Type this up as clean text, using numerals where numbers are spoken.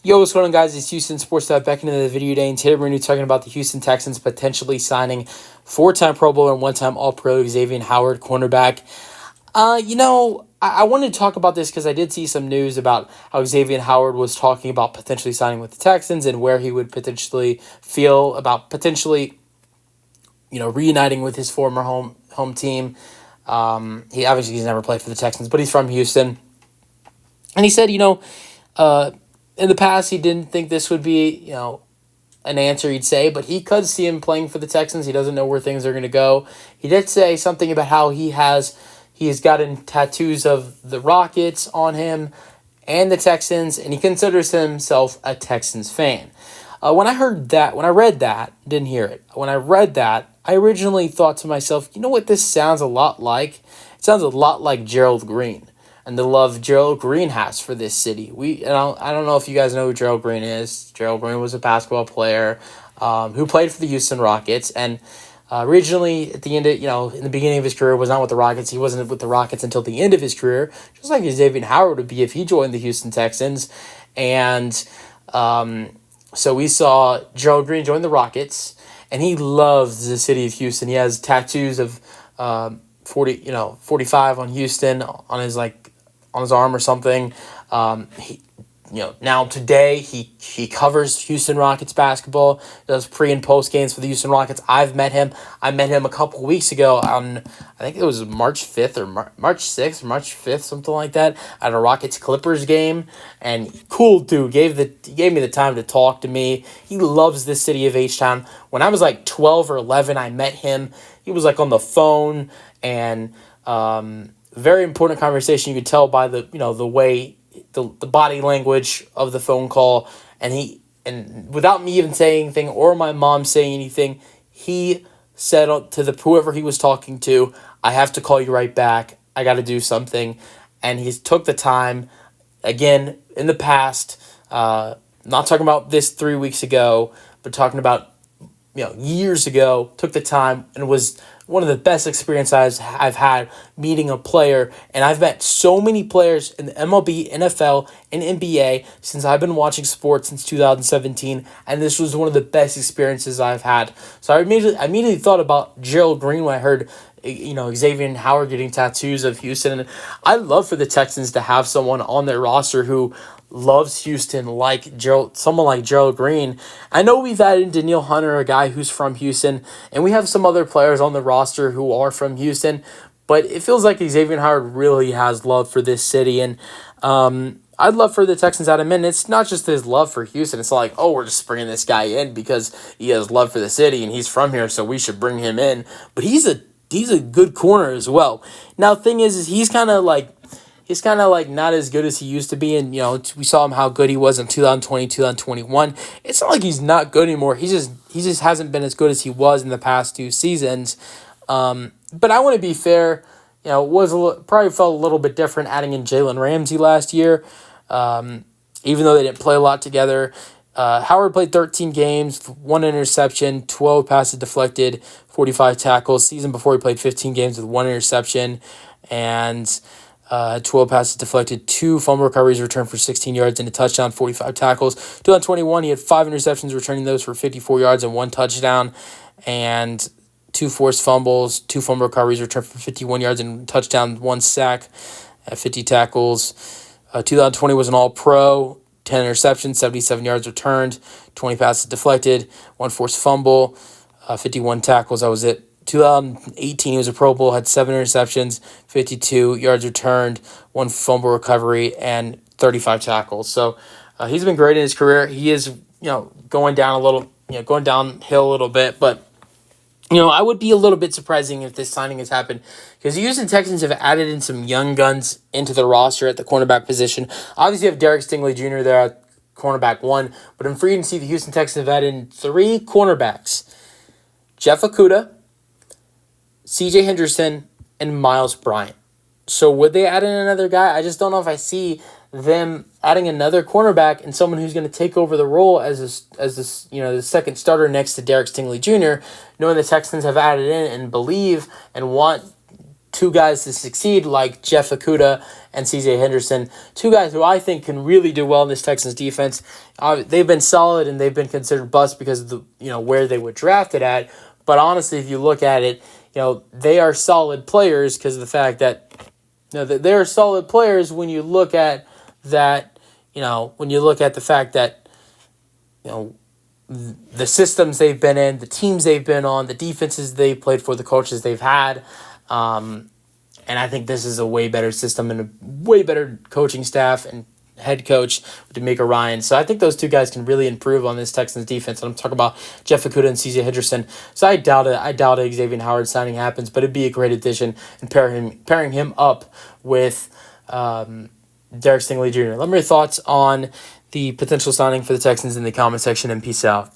Yo, what's going on, guys? It's Houston Sports Dive back into the video today, and today we're going to be talking about the Houston Texans potentially signing four-time Pro Bowler and one-time All-Pro Xavien Howard, cornerback. I wanted to talk about this because I did see some news about how Xavien Howard was talking about potentially signing with the Texans and where he would potentially feel about potentially, reuniting with his former home team. He's never played for the Texans, but he's from Houston, and he said, in the past, he didn't think this would be, an answer he'd say, but he could see him playing for the Texans. He doesn't know where things are going to go. He did say something about how he has gotten tattoos of the Rockets on him and the Texans, and he considers himself a Texans fan. When I read that, didn't hear it. When I read that, I originally thought to myself, you know what this sounds a lot like? It sounds a lot like Gerald Green and the love Gerald Green has for this city. I don't know if you guys know who Gerald Green is. Gerald Green was a basketball player who played for the Houston Rockets, and originally at the end of, in the beginning of his career was not with the Rockets. He wasn't with the Rockets until the end of his career, just like Xavien Howard would be if he joined the Houston Texans. And so we saw Gerald Green join the Rockets, and he loves the city of Houston. He has tattoos of 45 on Houston on his arm or something. Now today he covers Houston Rockets basketball, does pre and post games for the Houston Rockets. I've met him. I met him a couple weeks ago on, I think it was March 5th or March 6th, March 5th, something like that, at a Rockets Clippers game. And cool dude, he gave me the time to talk to me. He loves the city of H-Town. When I was like 12 or 11, I met him. He was like on the phone, and very important conversation. You could tell by the way, the body language of the phone call, and without me even saying anything or my mom saying anything, he said to whoever he was talking to, "I have to call you right back. I got to do something," and he took the time. Again, in the past, not talking about this 3 weeks ago, but talking about years ago, took the time and was one of the best experiences I've had meeting a player. And I've met so many players in the MLB, NFL, and NBA since I've been watching sports since 2017, and this was one of the best experiences I've had. So I immediately thought about Gerald Green when I heard Xavien Howard getting tattoos of Houston. And I'd love for the Texans to have someone on their roster who loves Houston someone like Gerald Green. I know we've added Danielle Hunter, a guy who's from Houston, and we have some other players on the roster who are from Houston, but it feels like Xavien Howard really has love for this city, and I'd love for the Texans to add him in. It's not just his love for Houston. It's not like, oh, we're just bringing this guy in because he has love for the city and he's from here, so we should bring him in. But he's a good corner as well. Now, the thing is he's kind of like not as good as he used to be, and we saw him how good he was in 2020, 2021. It's not like he's not good anymore. He just hasn't been as good as he was in the past two seasons. But I want to be fair. Probably felt a little bit different adding in Jalen Ramsey last year, even though they didn't play a lot together. Howard played 13 games, 1 interception, 12 passes deflected, 45 tackles. Season before, he played 15 games with 1 interception and 12 passes deflected, 2 fumble recoveries returned for 16 yards and a touchdown, 45 tackles. 2021, he had 5 interceptions, returning those for 54 yards and 1 touchdown, and 2 forced fumbles, 2 fumble recoveries returned for 51 yards and touchdown, 1 sack, 50 tackles. 2020 was an All-Pro, 10 interceptions, 77 yards returned, 20 passes deflected, 1 forced fumble, 51 tackles. That was it. 2018, he was a Pro Bowl, had 7 interceptions, 52 yards returned, 1 fumble recovery, and 35 tackles. So he's been great in his career. He is, going downhill a little bit, but I would be a little bit surprising if this signing has happened, because the Houston Texans have added in some young guns into the roster at the cornerback position. Obviously, you have Derek Stingley Jr. there at cornerback 1, but in free agency, the Houston Texans have added in 3 cornerbacks: Jeff Okudah, C.J. Henderson, and Miles Bryant. So would they add in another guy? I just don't know if I see them adding another cornerback and someone who's going to take over the role as the second starter next to Derek Stingley Jr., knowing the Texans have added in and believe and want two guys to succeed like Jeff Okudah and CJ Henderson, two guys who I think can really do well in this Texans defense. They've been solid and they've been considered bust because of the where they were drafted at. But honestly, if you look at it, they are solid players because of the fact that they're solid players when you look at that. When you look at the fact that the systems they've been in, the teams they've been on, the defenses they've played for, the coaches they've had. And I think this is a way better system and a way better coaching staff and head coach with D'Amico Ryan. So I think those two guys can really improve on this Texans defense. And I'm talking about Jeff Okudah and CJ Henderson. So I doubt it. Xavien Howard signing happens, but it'd be a great addition and pairing him up with Derek Stingley Jr. Let me know your thoughts on the potential signing for the Texans in the comment section, and peace out.